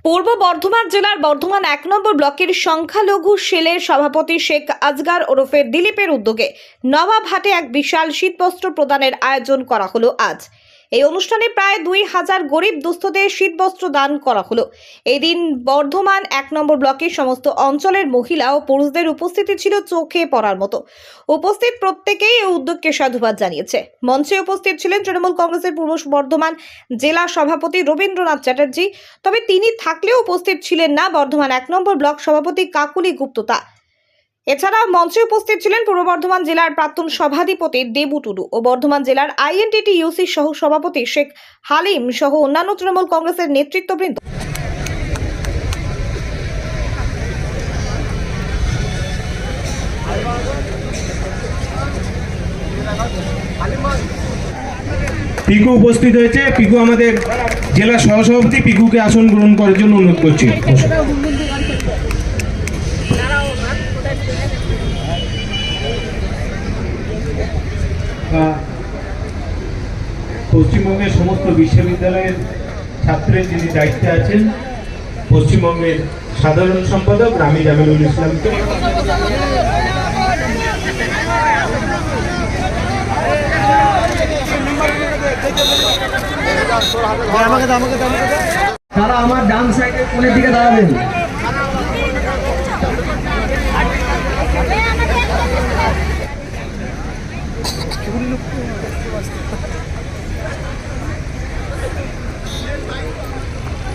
পূর্ব বর্ধমান জেলার বর্ধমান ১ নম্বর ব্লকের সংখ্যালঘু সেলের সভাপতি শেখ আজগার ওরফে দিলীপের উদ্যোগে নবাবহাটে এক বিশাল শীতবস্ত্র প্রদানের আয়োজন করা হলো আজ। এই অনুষ্ঠানে প্রায় ২,০০০ গরিব দুস্থদের শীতবস্ত্র দান করা হলো। এই দিন বর্ধমান ১ নম্বর ব্লকের সমস্ত অঞ্চলের মহিলা ও পুরুষদের উপস্থিতি ছিল চোখে পড়ার মতো। উপস্থিত প্রত্যেকেই এই উদ্যোগকে সাধুবাদ জানিয়েছে। মঞ্চে উপস্থিত ছিলেন তৃণমূল কংগ্রেসের পূর্ব বর্ধমান জেলা সভাপতি রবীন্দ্রনাথ চ্যাটার্জি। তবে তিনি থাকলেও উপস্থিত ছিলেন না বর্ধমান ১ নম্বর ব্লক সভাপতি কাকুলি গুপ্ততা। এছাড়াও মঞ্চে উপস্থিত ছিলেন পূর্ব বর্ধমান জেলার প্রাক্তন সভাধিপতি দেবু টুডু ও বর্ধমান জেলার INTTUC সহ সভাপতি শেখ হালিম সহ অন্যান্য তৃণমূল কংগ্রেসের নেতৃত্ববৃন্দ। পিকু উপস্থিত হয়েছে। পিকু আমাদের জেলা সহসভাপতি, পিকুকে আসন গ্রহণ করার জন্য অনুরোধ করছি। পশ্চিমবঙ্গের সমস্ত বিশ্ববিদ্যালয়ের ছাত্রের যিনি দায়িত্বে আছেন, পশ্চিমবঙ্গের সাধারণ সম্পাদক রামি জামিলুল ইসলামকে তারা আমার ডান সাইডের কোণের দিকে দাঁড়াবেন।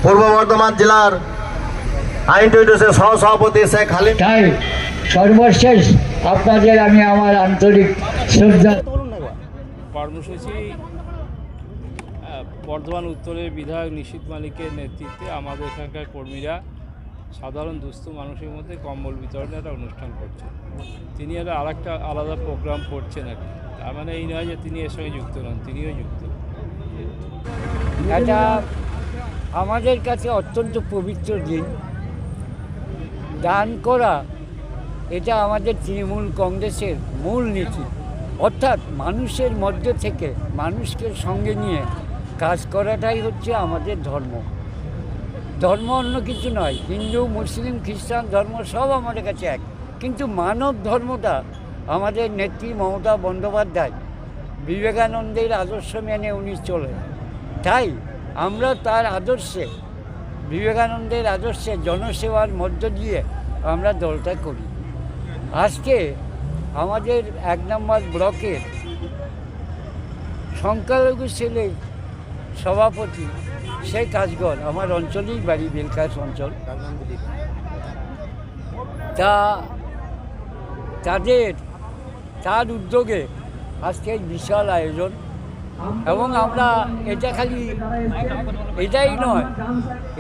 পূর্ব বর্ধমান জেলার INTTUC সহসভাপতি শেখ হালিম। তাই সর্বশেষ আপনাদের আমি আমার আন্তরিক শ্রদ্ধা। কর্মসূচি বর্ধমান উত্তরের বিধায়ক নিশীথ মালিকের নেতৃত্বে আমাদের এখানকার কর্মীরা সাধারণ দুস্থ মানুষের মধ্যে কম্বল বিতরণের একটা অনুষ্ঠান করছেন। তিনি আরেকটা আলাদা প্রোগ্রাম করছেন আর কি। তার মানে এই নয় যে তিনি এর সঙ্গে যুক্ত নন, তিনিও যুক্ত। এটা আমাদের কাছে অত্যন্ত পবিত্র দিন। দান করা এটা আমাদের তৃণমূল কংগ্রেসের মূল নীতি, অর্থাৎ মানুষের মধ্যে থেকে মানুষকে সঙ্গে নিয়ে কাজ করাটাই হচ্ছে আমাদের ধর্ম। ধর্ম অন্য কিছু নয়, হিন্দু মুসলিম খ্রিস্টান ধর্ম সব আমাদের কাছে এক, কিন্তু মানব ধর্মটা আমাদের নেত্রী মমতা বন্দ্যোপাধ্যায় বিবেকানন্দের আদর্শ মেনে উনি চলেন। তাই আমরা তার আদর্শে, বিবেকানন্দের আদর্শে জনসেবার মধ্য দিয়ে আমরা দলটা করি। আজকে আমাদের ১ নম্বর ব্লকের সংখ্যালঘু সেলের সভাপতি শেখ আজগর, আমার অঞ্চলেই বাড়ি, বেলকাশ অঞ্চল, তার উদ্যোগে আজকে বিশাল আয়োজন। এবং আমরা এটা খালি এটাই নয়,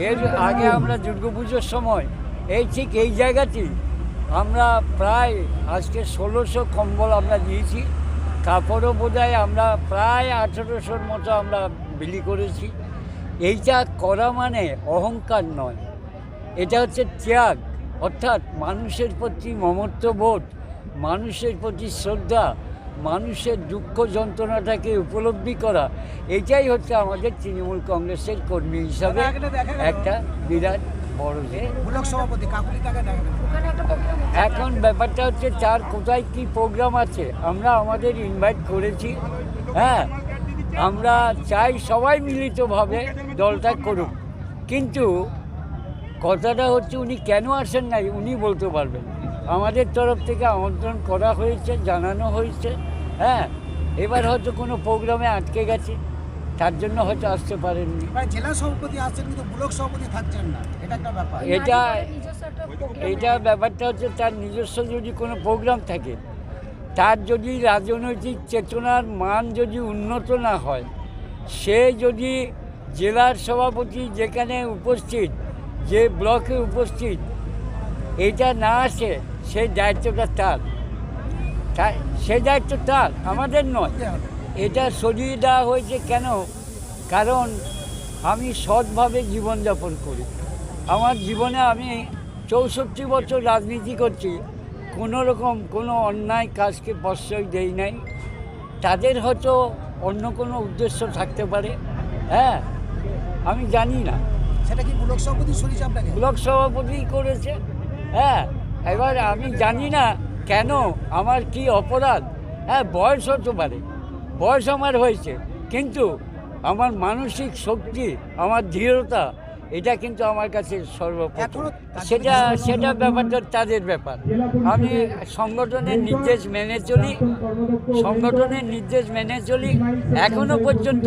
এর আগে আমরা দুর্গাপুজোর সময় ঠিক এই জায়গাতেই আমরা প্রায় আজকে ১৬০০ কম্বল আমরা দিয়েছি। কাপড়ও বোধহয় আমরা প্রায় ১৮০০র মতো আমরা বিলি করেছি। এইটা করা মানে অহংকার নয়, এটা হচ্ছে ত্যাগ, অর্থাৎ মানুষের প্রতি মমত্ববোধ, মানুষের প্রতি শ্রদ্ধা, মানুষের দুঃখ যন্ত্রণাটাকে উপলব্ধি করা। এটাই হচ্ছে আমাদের তৃণমূল কংগ্রেসের কর্মী হিসাবে একটা বিরাট বড় যে এখন ব্যাপারটা হচ্ছে তার কোথায় কি প্রোগ্রাম আছে আমরা আমাদের ইনভাইট করেছি। হ্যাঁ, আমরা চাই সবাই মিলিতভাবে দলটা করুক, কিন্তু কথাটা হচ্ছে উনি কেন আসেন নাই উনি বলতে পারবেন। আমাদের তরফ থেকে আমন্ত্রণ করা হয়েছে, জানানো হয়েছে। হ্যাঁ, এবার হয়তো কোনো প্রোগ্রামে আটকে গেছে, তার জন্য হয়তো আসতে পারেননি। জেলা সভাপতি আসছেন কিন্তু ব্লক সভাপতি থাকছেন না, এটা একটা ব্যাপার। এটা ব্যাপারটা হচ্ছে তার নিজস্ব যদি কোনো প্রোগ্রাম থাকে, তার যদি রাজনৈতিক চেতনার মান যদি উন্নত না হয়, সে যদি জেলার সভাপতি যেখানে উপস্থিত, যে ব্লকে উপস্থিত, এইটা না আসে, সেই দায়িত্বটা তার, সেই দায়িত্ব তার, আমাদের নয়। এটা সরিয়ে দেওয়া হয়েছে কেন? কারণ আমি সৎভাবে জীবনযাপন করি। আমার জীবনে আমি ৬৪ বছর রাজনীতি করছি, কোনো রকম কোনো অন্যায় কাজকে প্রশ্রয় দেই নাই। তাদের হয়তো অন্য কোনো উদ্দেশ্য থাকতে পারে, হ্যাঁ, আমি জানি না, সেটা কি ব্লক সভাপতি সরিয়েছে আপনাকে? ব্লক সভাপতি করেছে। হ্যাঁ, এবার আমি জানি না কেন, আমার কি অপরাধ। হ্যাঁ, বয়স হতে পারে, বয়স আমার হয়েছে, কিন্তু আমার মানসিক শক্তি, আমার দৃঢ়তা, এটা কিন্তু আমার কাছে সর্বপ্রথম। সেটা ব্যাপারটা তাদের ব্যাপার। আমি সংগঠনের নির্দেশ মেনে চলি, সংগঠনের নির্দেশ মেনে চলি। এখনো পর্যন্ত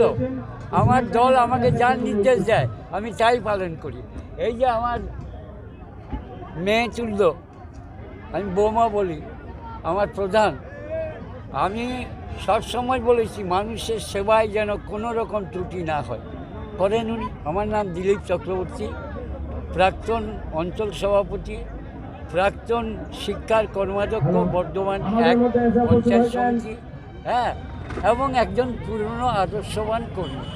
আমার দল আমাকে যার নির্দেশ দেয় আমি তাই পালন করি। এই যে আমার মেয়ে তুলল, আমি বৌমা বলি, আমার প্রধান, আমি সবসময় বলেছি মানুষের সেবায় যেন কোনো রকম ত্রুটি না হয়, করেন উনি। আমার নাম দিলীপ চক্রবর্তী, প্রাক্তন অঞ্চল সভাপতি, প্রাক্তন শিক্ষার কর্মাধ্যক্ষ বর্ধমান 1 পঞ্চায়েত সমিতি, হ্যাঁ, এবং একজন পুরনো আদর্শবান কর্মী।